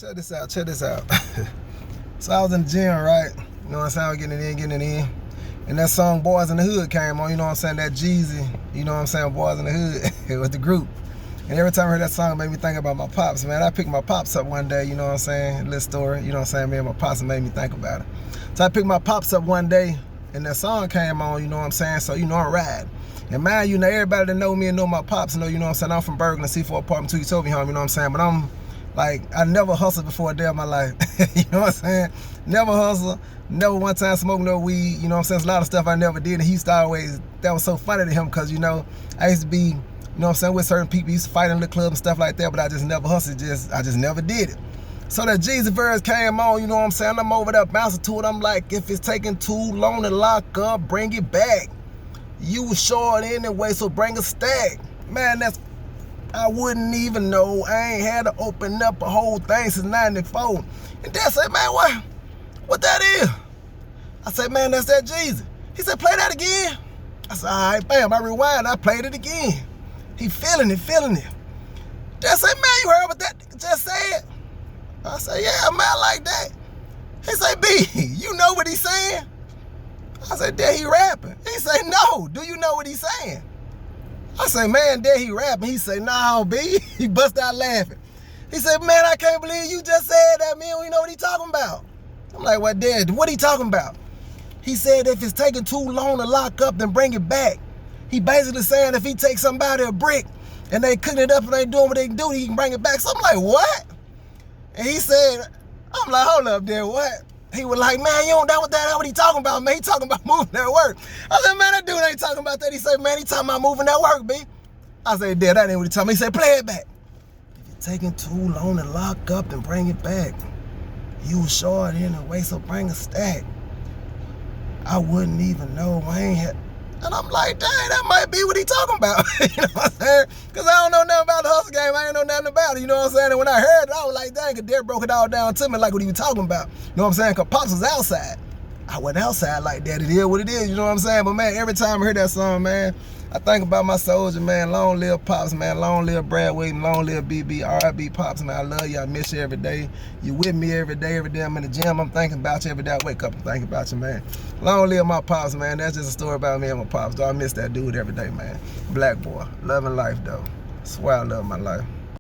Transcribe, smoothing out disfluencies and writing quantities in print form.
Check this out, check this out. So I was in the gym, right? You know what I'm saying? I was getting it in. And that song Boys in the Hood came on, you know what I'm saying? That Jeezy, you know what I'm saying? Boys in the Hood. It was the group. And every time I heard that song, it made me think about my pops, man. I picked my pops up one day, you know what I'm saying? A little story, you know what I'm saying? Me and my pops made me think about it. So I picked my pops up one day, and that song came on, you know what I'm saying? So, you know, I'm riding. And man, you know, everybody that know me and know my pops know, you know what I'm saying? I'm from Berkeley, C4 Apartment 2, you told me home, you know what I'm saying? But I'm like, I never hustled before a day of my life. You know what I'm saying? Never hustled, never one time smoked no weed, you know what I'm saying? There's a lot of stuff I never did, and he used to always, that was so funny to him, because, you know, I used to be, you know what I'm saying, with certain people, used to fight in the club and stuff like that, but I just never hustled, I just never did it. So that Jeezy verse came on, you know what I'm saying? I'm over there bouncing to it. I'm like, if it's taking too long to lock up, bring it back. You was short anyway, so bring a stack. Man, that's, I wouldn't even know. I ain't had to open up a whole thing since 94. And Dad said, man, what that is? I said, man, that's that Jeezy. He said, play that again. I said, all right, bam, I rewind, I played it again. He feeling it. Dad said, man, you heard what that just said? I said, yeah, man, like that. He said, B, you know what he's saying? I said, Dad, he rapping. He said, no, do you know what he's saying? I said, man, Dad, he rapping. He said, no, B. He bust out laughing. He said, man, I can't believe you just said that, man. We know what he talking about. I'm like, what, Dad, what he talking about? He said, if it's taking too long to lock up, then bring it back. He basically saying if he takes somebody a brick and they cooking it up and they doing what they do, he can bring it back. So I'm like, what? And he said, I'm like, hold up there, what? He was like, man, you don't know what he talking about, man. He talking about moving that work. I said, man, that dude ain't talking about that. He said, man, he talking about moving that work, B. I said, Dad, that ain't what he talking about. He said, play it back. If it's taking too long to lock up, then bring it back. You was short anyway, so bring a stack. I wouldn't even know. I ain't had... And I'm like, dang, that might be what he talking about. You know what I'm saying? Because I don't know nothing about the hustle game. I ain't know nothing about it. You know what I'm saying? And when I heard it, I was like, dang, Dad broke it all down to me like what he was talking about. You know what I'm saying? Because Popz was outside. I wasn't outside like that. It is what it is. You know what I'm saying? But, man, every time I hear that song, man, I think about my soldier, man. Long live Popz, man. Long live Brad Wade. Long live BB. R.I.B. Popz, man. I love you. I miss you every day. You with me every day. Every day I'm in the gym, I'm thinking about you. Every day I wake up and thinking about you, man. Long live my Popz, man. That's just a story about me and my Popz. Though I miss that dude every day, man. Black boy. Loving life, though. Swear I love my life.